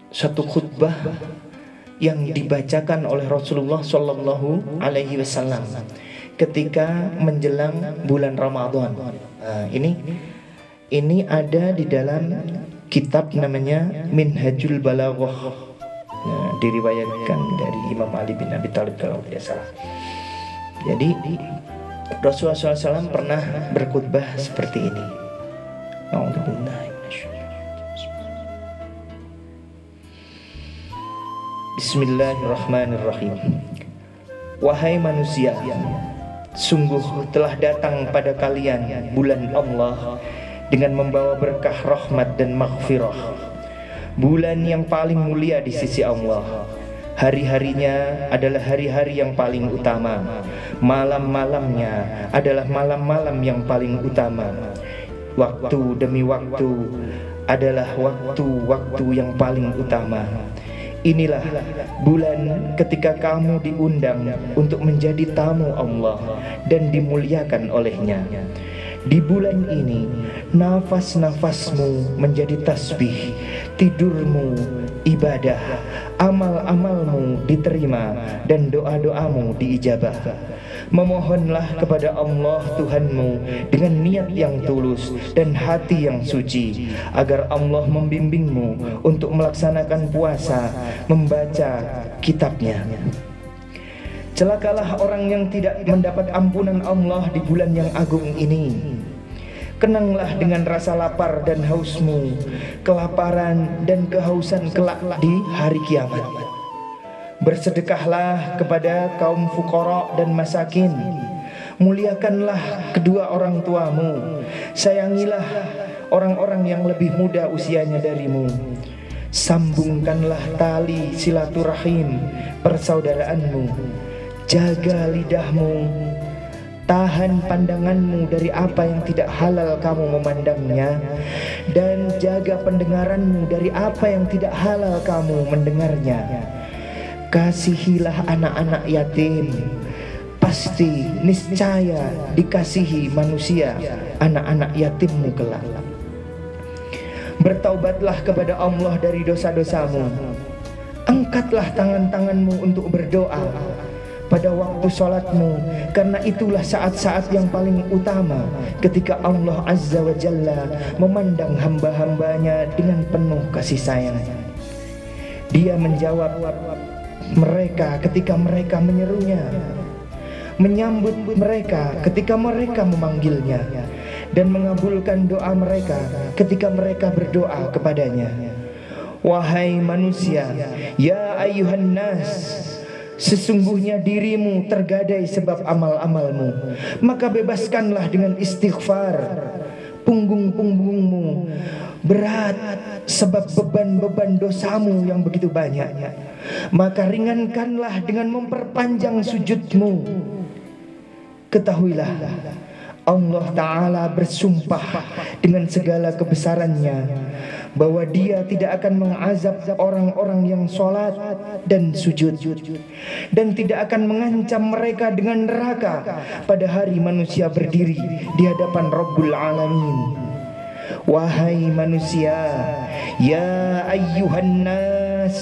satu khutbah yang dibacakan oleh Rasulullah Shallallahu Alaihi Wasallam ketika menjelang bulan Ramadan. Ini ada di dalam kitab namanya Minhajul Balaghah. Diriwayatkan dari Imam Ali bin Abi Thalib kalau tidak salah. Jadi Rasulullah SAW pernah berkhutbah seperti ini. Bismillahirrahmanirrahim. Wahai manusia, sungguh telah datang pada kalian bulan Allah dengan membawa berkah rahmat dan maghfirah. Bulan yang paling mulia di sisi Allah. Hari-harinya adalah hari-hari yang paling utama. Malam-malamnya adalah malam-malam yang paling utama. Waktu demi waktu adalah waktu-waktu yang paling utama. Inilah bulan ketika kamu diundang untuk menjadi tamu Allah dan dimuliakan olehnya. Di bulan ini nafas-nafasmu menjadi tasbih, tidurmu ibadah, amal-amalmu diterima dan doa-doamu diijabah. Memohonlah kepada Allah Tuhanmu dengan niat yang tulus dan hati yang suci, agar Allah membimbingmu untuk melaksanakan puasa, membaca kitabnya. Celakalah orang yang tidak mendapat ampunan Allah di bulan yang agung ini. Kenanglah dengan rasa lapar dan hausmu, kelaparan dan kehausan kelak di hari kiamat. Bersedekahlah kepada kaum fuqara dan masakin. Muliakanlah kedua orang tuamu. Sayangilah orang-orang yang lebih muda usianya darimu. Sambungkanlah tali silaturahim persaudaraanmu. Jaga lidahmu, tahan pandanganmu dari apa yang tidak halal kamu memandangnya, dan jaga pendengaranmu dari apa yang tidak halal kamu mendengarnya. Kasihilah anak-anak yatim, pasti niscaya dikasihi manusia anak-anak yatimmu kelak. Bertaubatlah kepada Allah dari dosa-dosamu. Angkatlah tangan-tanganmu untuk berdoa pada waktu sholatmu, karena itulah saat-saat yang paling utama ketika Allah Azza wa Jalla memandang hamba-hambanya dengan penuh kasih sayang. Dia menjawab mereka ketika mereka menyerunya, menyambut mereka ketika mereka memanggilnya, dan mengabulkan doa mereka ketika mereka berdoa kepadanya. Wahai manusia, ya ayyuhan nas, sesungguhnya dirimu tergadai sebab amal-amalmu, maka bebaskanlah dengan istighfar. Punggung-punggungmu berat sebab beban-beban dosamu yang begitu banyak, maka ringankanlah dengan memperpanjang sujudmu. Ketahuilah, Allah Ta'ala bersumpah dengan segala kebesarannya bahwa Dia tidak akan mengazab orang-orang yang sholat dan sujud, dan tidak akan mengancam mereka dengan neraka pada hari manusia berdiri di hadapan Rabbul Alamin. Wahai manusia, ya ayyuhan nas,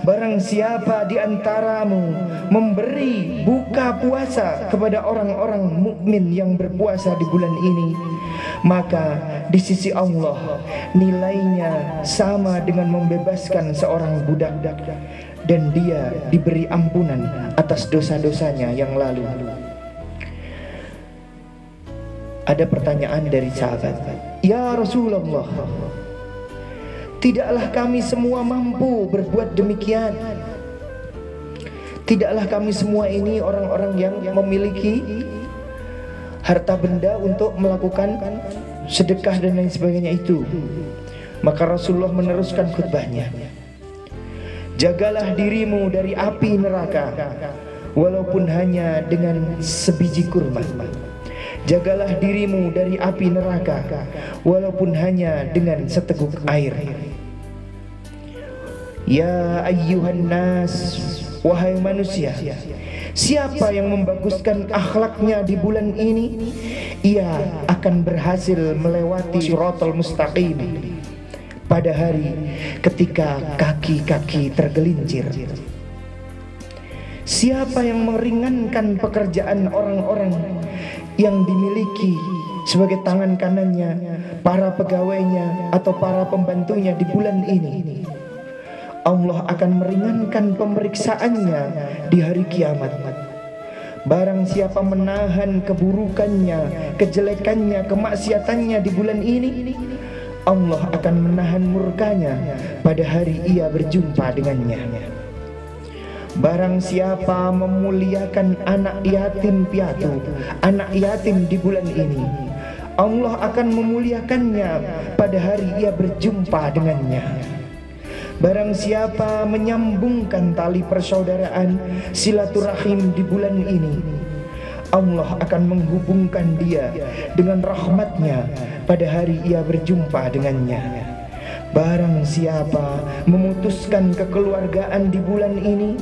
barang siapa di antaramu memberi buka puasa kepada orang-orang mukmin yang berpuasa di bulan ini, maka di sisi Allah nilainya sama dengan membebaskan seorang budak, dan dia diberi ampunan atas dosa-dosanya yang lalu. Ada pertanyaan dari sahabat, ya Rasulullah, tidaklah kami semua mampu berbuat demikian? Tidaklah kami semua ini orang-orang yang memiliki harta benda untuk melakukan sedekah dan lain sebagainya itu? Maka Rasulullah meneruskan khutbahnya, jagalah dirimu dari api neraka walaupun hanya dengan sebiji kurma. Jagalah dirimu dari api neraka walaupun hanya dengan seteguk air. Ya ayyuhan nas, wahai manusia, siapa yang membaguskan akhlaknya di bulan ini, ia akan berhasil melewati Shiratal Mustaqim, pada hari ketika kaki-kaki tergelincir. Siapa yang meringankan pekerjaan orang-orang yang dimiliki sebagai tangan kanannya, para pegawainya atau para pembantunya di bulan ini? Allah akan meringankan pemeriksaannya di hari kiamat. Barang siapa menahan keburukannya, kejelekannya, kemaksiatannya di bulan ini, Allah akan menahan murkanya pada hari ia berjumpa dengannya. Barang siapa memuliakan anak yatim piatu, anak yatim di bulan ini, Allah akan memuliakannya pada hari ia berjumpa dengannya. Barang siapa menyambungkan tali persaudaraan, silaturahim di bulan ini, Allah akan menghubungkan dia dengan rahmatnya pada hari ia berjumpa dengannya. Barang siapa memutuskan kekeluargaan di bulan ini,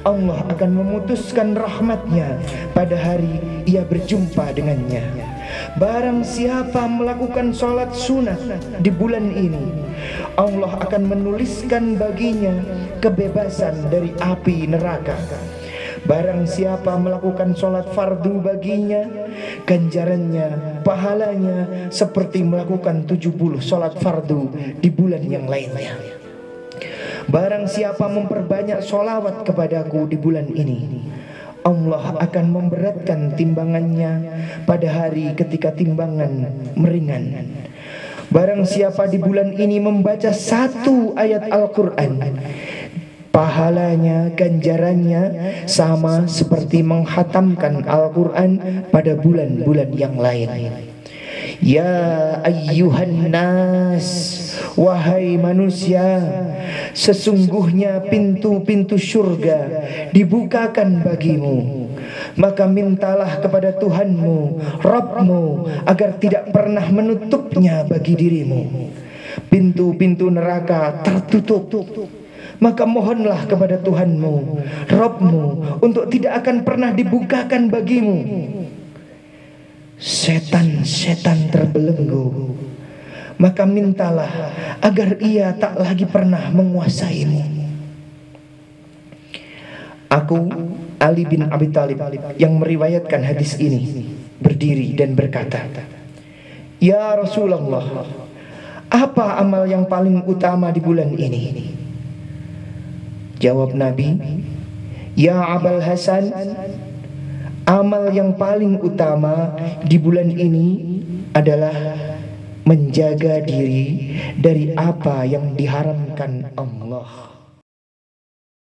Allah akan memutuskan rahmatnya pada hari ia berjumpa dengannya. Barang siapa melakukan sholat sunnah di bulan ini, Allah akan menuliskan baginya kebebasan dari api neraka. Barang siapa melakukan sholat fardu baginya, ganjarannya, pahalanya seperti melakukan 70 sholat fardu di bulan yang lainnya. Barang siapa memperbanyak sholawat kepadaku di bulan ini, Allah akan memberatkan timbangannya pada hari ketika timbangan meringan. Barang siapa di bulan ini membaca satu ayat Al-Quran, pahalanya, ganjarannya sama seperti menghatamkan Al-Quran pada bulan-bulan yang lain. Ya ayyuhan nas, wahai manusia, sesungguhnya pintu-pintu surga dibukakan bagimu, maka mintalah kepada Tuhanmu, Rabbmu, agar tidak pernah menutupnya bagi dirimu. Pintu-pintu neraka tertutup, maka mohonlah kepada Tuhanmu, Rabbmu, untuk tidak akan pernah dibukakan bagimu. Setan-setan terbelenggu, maka mintalah agar ia tak lagi pernah menguasaimu. Aku, Ali bin Abi Thalib, yang meriwayatkan hadis ini, berdiri dan berkata, Ya Rasulullah, apa amal yang paling utama di bulan ini? Jawab Nabi, Ya Abul Hasan, amal yang paling utama di bulan ini adalah menjaga diri dari apa yang diharamkan Allah.